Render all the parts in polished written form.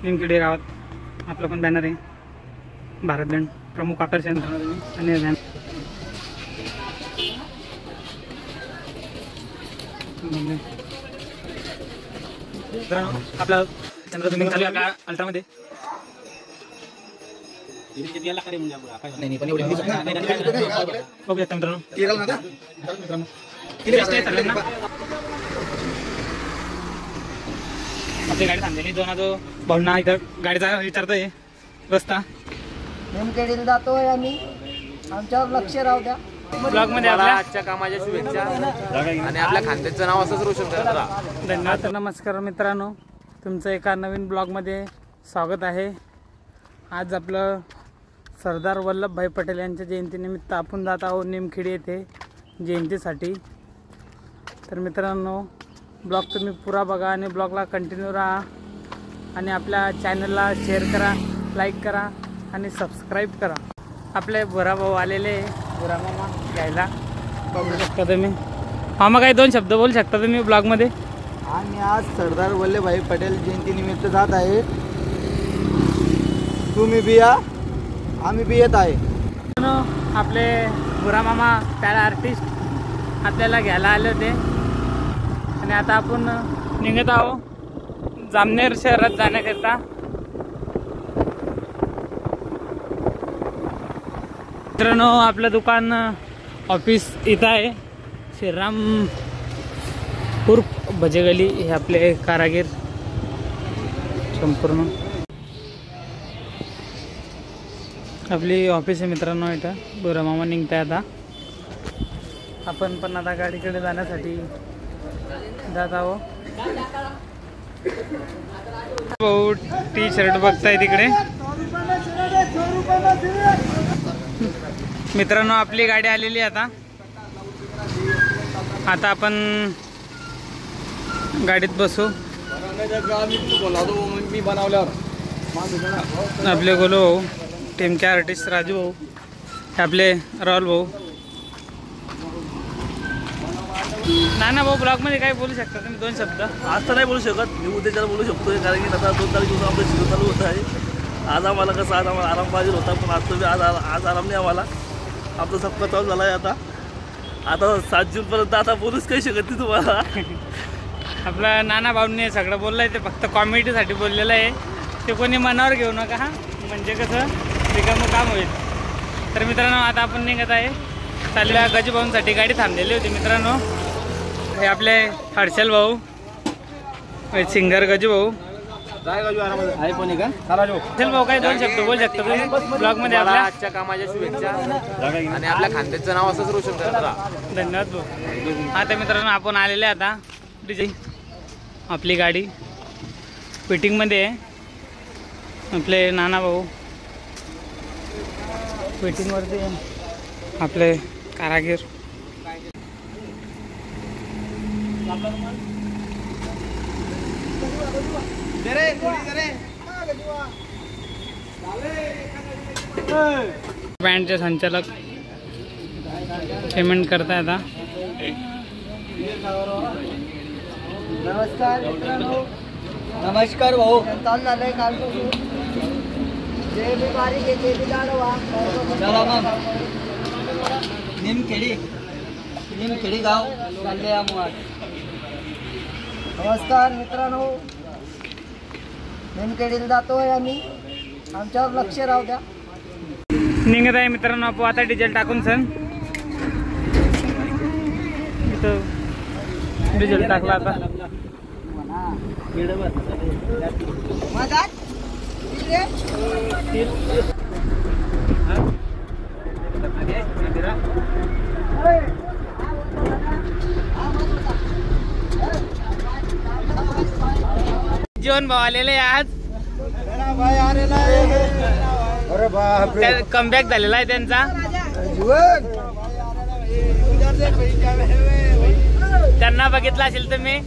निमखेडे गावात आपलं पण बॅनर आहे, भारत बँड प्रमुख आकर्षण आणि आपलं चंद्रबिंब चालू आहे अल्ट्रामध्ये. आपली गाडी थांबलेली जो भावना इथं गाडीचा विचारतोय रस्ता निमखेडीला जातोय आम्ही, आमच्यावर लक्ष राहू द्या. ब्लॉग मध्ये आजच्या कामाच्या शुभेच्छा आणि आपल्या खानदेशचं नाव असंच रोशन करत राहा. धन्यवाद. नमस्कार मित्रांनो, तुमचं एका नवीन ब्लॉगमध्ये स्वागत आहे. आज आपलं सरदार वल्लभभाई पटेल यांच्या जयंतीनिमित्त आपण जात आहोत निमखेडी येथे जयंतीसाठी. तर मित्रांनो, ब्लॉग तुम्ही पुरा बघा आणि ब्लॉगला कंटिन्यू राहा आणि आपल्या चॅनलला शेअर करा, लाईक करा आणि सबस्क्राईब करा. आपले बुरा भाऊ आलेले, बुरा मामा घ्यायला बघू शकता तुम्ही. मामा काही दोन शब्द बोलू शकता तुम्ही ब्लॉगमध्ये? आम्ही आज सरदार वल्लभभाई पटेल जयंतीनिमित्त जात आहे. तुम्ही बी या, आम्ही बी येत आहे. आपले बुरा मामा पॅरा आर्टिस्ट आपल्याला घ्यायला आले होते आणि आता आपण निघत आहोत जामनेर शहरात जाण्याकरिता. मित्रांनो, आपलं दुकान ऑफिस इथं आहे. श्रीराम उर्फ भजेगली हे आपले कारागीर संपूर्ण आपली ऑफिस आहे मित्रांनो. इथं बुरा मामा निघताय आता. आपण पण आता गाडीकडे जाण्यासाठी जात आहोत. भाऊ टी शर्ट बघताय तिकडे. मित्रांनो, आपली गाडी आलेली आता. आता आपण गाडीत बसू. आपले गोलू भाऊ, टीमके आर्टिस्ट राजू भाऊ, आपले राहुल भाऊ. नाना भाऊ, ब्लॉगमध्ये काय बोलू शकता तुम्ही दोन शब्द? आज तर नाही बोलू शकत, मी उद्याच्याला बोलू शकतो, कारण की आता 2 तारखेपासून आपलं शिजन चालू होत आहे. आज आम्हाला कसं आज आम्हाला आराम पाहिजे होता, पण आज तुम्ही आज आराम नाही आम्हाला. आपला सप्ताह चालू झाला आहे. आता 7 जूनपर्यंत आता बोलूच काही शकत नाही तुम्हाला. आपला नाना भाऊने सगळं बोललं आहे, ते फक्त कॉमेडीसाठी बोललेलं आहे. ते कोणी मनावर घेऊ नका हा, म्हणजे कसं रिकामं काम होईल. तर मित्रांनो, आता आपण निघत आहे. चालल्या गजूभाऊंसाठी गाडी थांबलेली होती मित्रांनो. हे आपले हर्षल भाऊ, सिंगर गजू भाऊ. हर्षल भाऊ, काय दोन शब्द बोलू शकता तुम्ही ब्लॉगमध्ये आपल्या? आजच्या कामाच्या शुभेच्छा आणि आपल्या खानदेशचं नाव असंच रोशन करत राहा. धन्यवाद भाऊ. आता मित्रांनो, आपण आलेले आता डीजे. आपली गाडी फिटिंगमध्ये आहे. आपले नाना भाऊ फिटिंगवरती आहे. आपले कारागीर. बँडचे संचालक पेमेंट करताय आता. नमस्कार मित्रांनो. नमस्कार भाऊ. चालू झालंय कालपासून. जे बी बारीक आहे ते बी जाणवा. निमखेडी गाव चालले आम्हाला. नमस्कार मित्रांनो, निमखेडीला जातोय आम्ही, आमच्यावर लक्ष राहू द्या. निघत आहे मित्रांनो आपण आता डिझेल टाकून. सण इथं डिझेल टाकला आता. जीवन भाऊ आलेले आज. कमबॅक झालेला आहे त्यांचा. त्यांना बघितलं असेल तुम्ही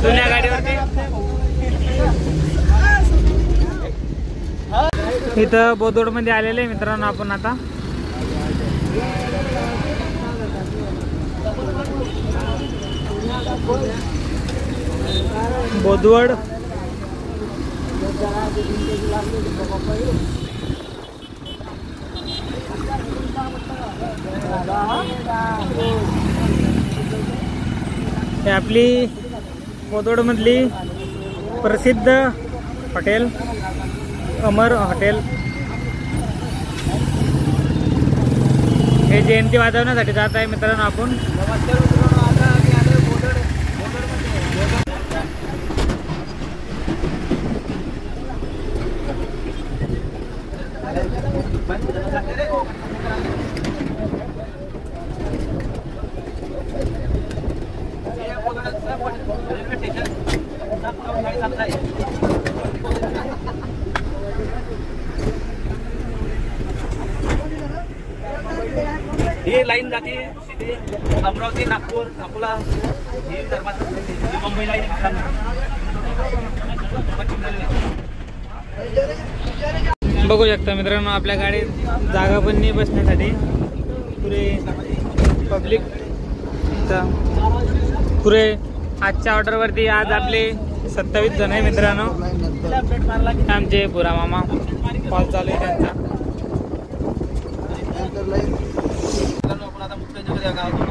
जुन्या गाडीवरती. इथं बोदोड मध्ये आलेले मित्रांनो आपण आता. बोदवड हे आपली मोदोडमधली प्रसिद्ध हॉटेल अमर हॉटेल हे जयंती वाजवण्यासाठी जात आहे मित्रांनो आपण. ही लाईन जाते सीधे अमरावती, नागपूर, अकोला, ही मुंबई लाईन. बघू शकता मित्रांनो आपल्या गाडीत जागा पण नाही बसण्यासाठी. पुरे आजच्या ऑर्डरवरती आज आपले 27 जण आहे मित्रांनो. आमचे पुरा मामा कॉल चालू आहे त्यांचा. आपण आता मुक्ताईनगर गावातून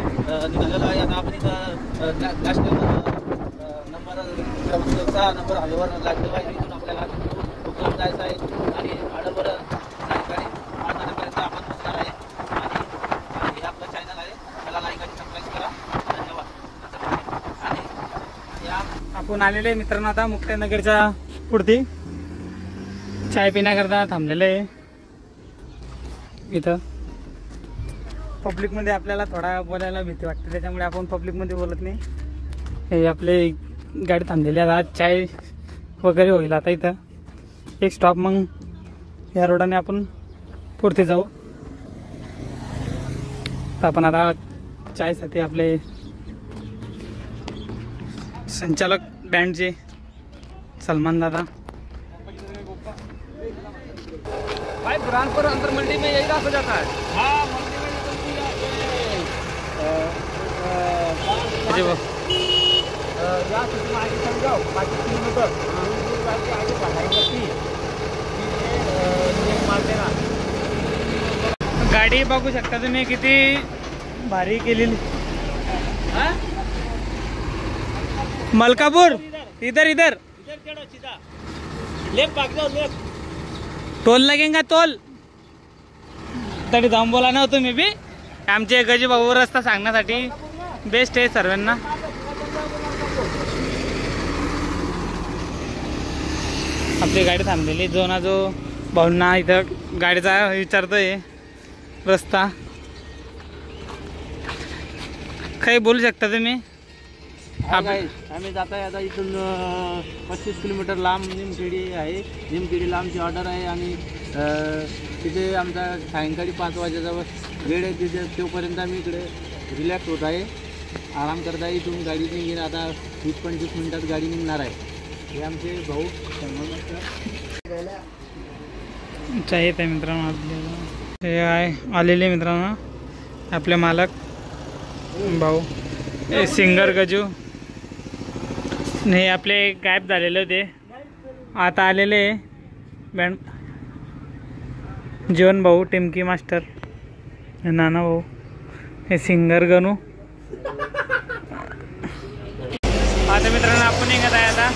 निघालेलो आहे. आता आपण इथं नॅशनल नंबर 6 नंबर हायवेवर लागलेलो आहे. इथून आपल्याला मुक्काम जायचं आहे आणि आडवर सायंकाळी 8 वाजेपर्यंत आपण पोहोचणार आहे. आणि हे आपलं चॅनल आहे, त्याला लाईक आणि सबस्क्राईब करा. धन्यवाद. आणि आपण आलेले मित्रांनो आता मुक्ताईनगरच्या पुढती चाय पिण्याकरता थांबलेलं आहे. इथं पब्लिकमध्ये आपल्याला थोडा बोलायला भीती वाटते, त्याच्यामुळे आपण पब्लिकमध्ये बोलत नाही. हे आपले गाडी थांबलेली आहे. आज चाय वगैरे होईल आता इथं एक स्टॉप. मग या रोडाने आपण पुढे जाऊ. तर आपण आता चायसाठी आपले संचालक बँडचे सलमान दादा. भाई बुरहानपुर अंतर मंडी में यही रास्ता जाता है. हाँ, मंडी में जी वो यहाँ से तुम आगे चल जाओ 5 किलोमीटर आगे बढ़ाई जाती मार देना. गाडी बघू शकता तुम्ही किती भारी केलेली. मलकापूर इधर इधर चढ़ो सीधा लेफ्ट भाग जाओ लेफ्ट. टोल लगेगा टोल. तरी जाऊन बोला ना तुम्ही बी. आमचे गजी भाऊ रस्ता सांगण्यासाठी बेस्ट आहे सर्वांना. आपली गाडी थांबलेली. जो ना जो भाऊंना इथं गाडीचा विचारतोय रस्ता. काही बोलू शकता तुम्ही. आम्ही जात आहे आता इथून 25 किलोमीटर लांब निमखेडी आहे. निमखेडी लांबची ऑर्डर आहे आणि तिथे आमचा सायंकाळी 5 वाजेचा वेळ आहे. तिथे तोपर्यंत आम्ही इकडे रिलॅक्स होत आहे, आराम करत आहे. इथून गाडी निघेल आता 20-25 मिनिटात गाडी निघणार आहे. हे आमचे भाऊ येत आहे मित्रांनो. आपल्याला हे आहे आलेले मित्रांनो आपले मालक भाऊ सिंगर गजू. हे आपले गायब झालेले होते, आता आलेले बँड जीवन भाऊ टिमकी मास्टर, नाना भाऊ, हे सिंगर गणू. आता मित्रांनो आपण निघत आहे आता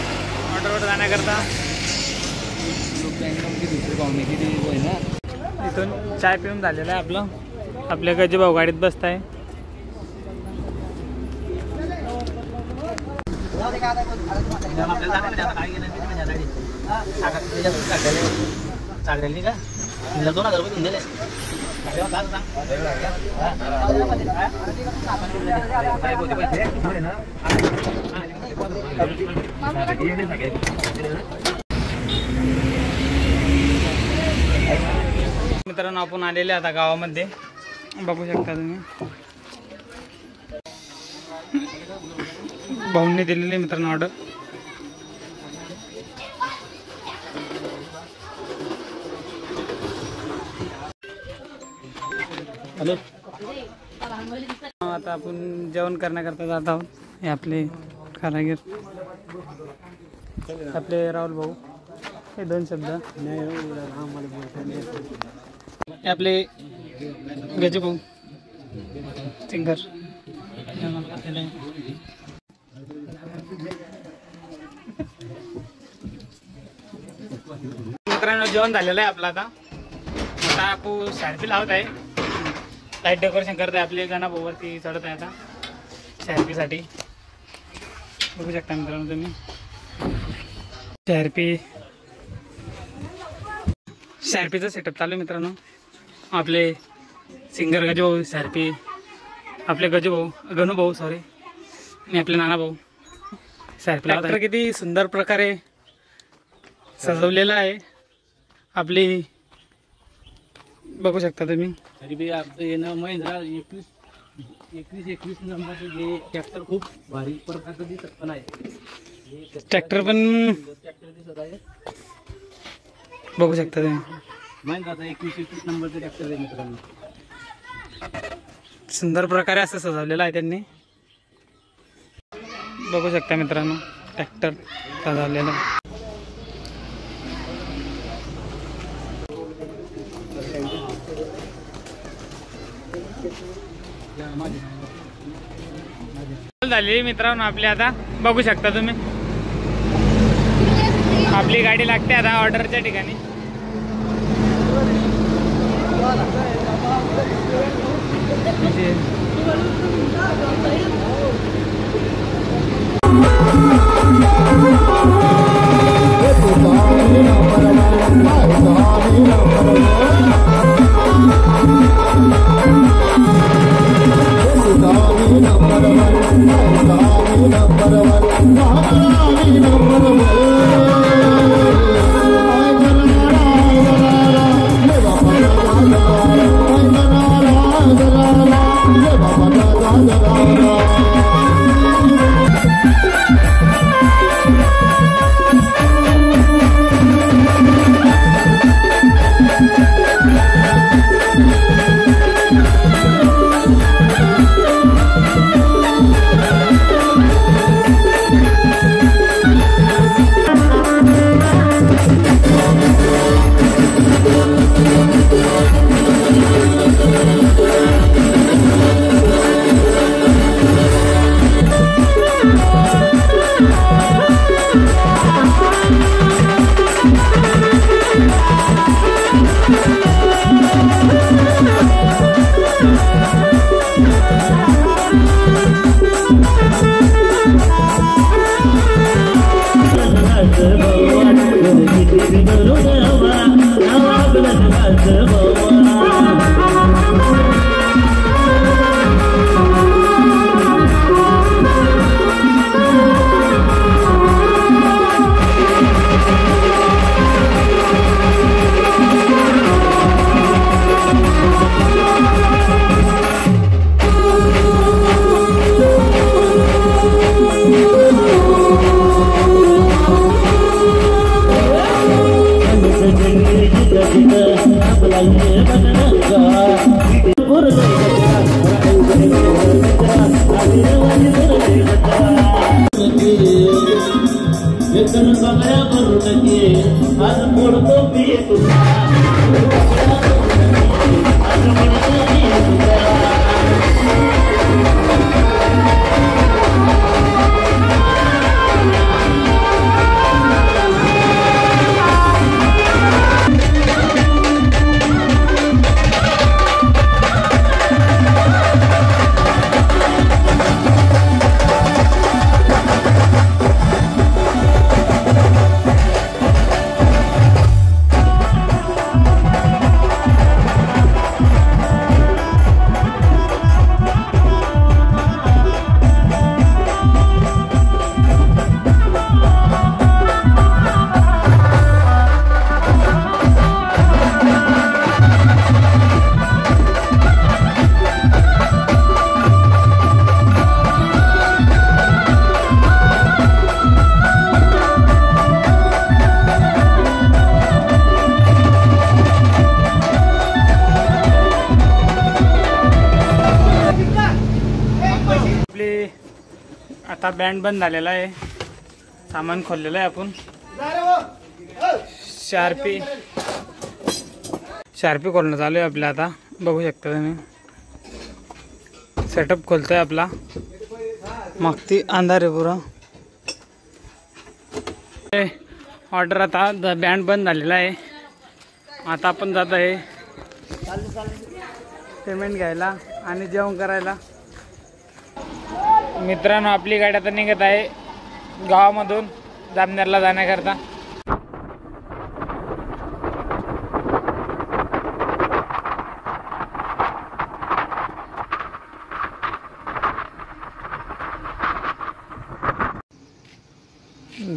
ऑर्डरवर जाण्याकरता. इथून चाय पिऊन झालेलं आहे आपलं. आपल्या गजू भाऊ गाडीत बसत आहे. मित्रांनो आपण आलेले आता गावामध्ये बघू शकता तुम्ही. भाऊंनी दिलेली मित्रांनो ऑर्डर. हॅलो, आता आपण जेवण करण्याकरता जात आहोत. हे आपले कारागीर आपले राहुल भाऊ. हे 2 शब्द. हे आपले गजभाऊ सिंगर. मित्रांनो जेवण झालेलं आहे आपलं. आता आपण शार्पी लावत आहे. लाईट डेकोरेशन करत आहे. आपली गणा वरती चढत आहे आता शार्पीसाठी. बघू शकता मित्रांनो तुम्ही शार्पीचा सेटअप चालू आहे मित्रांनो. आपले सिंगर गजभाऊ शार्पी, आपले गणूभाऊ सॉरी, आणि आपले नानाभाऊ शार्पी लावतात. किती सुंदर प्रकारे सजवलेला आहे. आपली बघू शकता तुम्ही. तरी बी आपलं येणं महिंद्रा 21 नंबरचे जे ट्रॅक्टर खूप भारी प्रकारचं दिसत पण आहे. ट्रॅक्टर पण ट्रॅक्टर दिसत आहे बघू शकता तुम्ही. महिंद्राचा 21 नंबरचं ट्रॅक्टर आहे मित्रांनो. सुंदर प्रकारे असं सजवलेलं आहे त्यांनी. बघू शकता मित्रांनो ट्रॅक्टर सजवलेलं. झालेली मित्रांनो आपली. आता बघू शकता तुम्ही आपली गाडी लागते आता ऑर्डरच्या ठिकाणी. आता बँड बंद झालेला आहे. सामान खोललेलं आहे आपण. शार्पी खोलणं चालू आहे आपल्या आता, बघू शकता तुम्ही. सेटअप खोलतोय आपला, मग ती अंधार आहे पुरा. ऑर्डर आता बँड बंद झालेला आहे. आता आपण जात आहे पेमेंट घ्यायला आणि जेवण करायला. मित्रांनो, आपली गाडी आता निघत आहे गावामधून जामनेरला जाण्याकरता.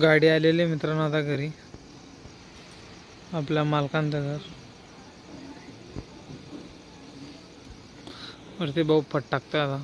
गाडी आलेली मित्रांनो आता घरी, आपल्या मालकांचं घर. वरती भाऊ फट टाकतोय आता.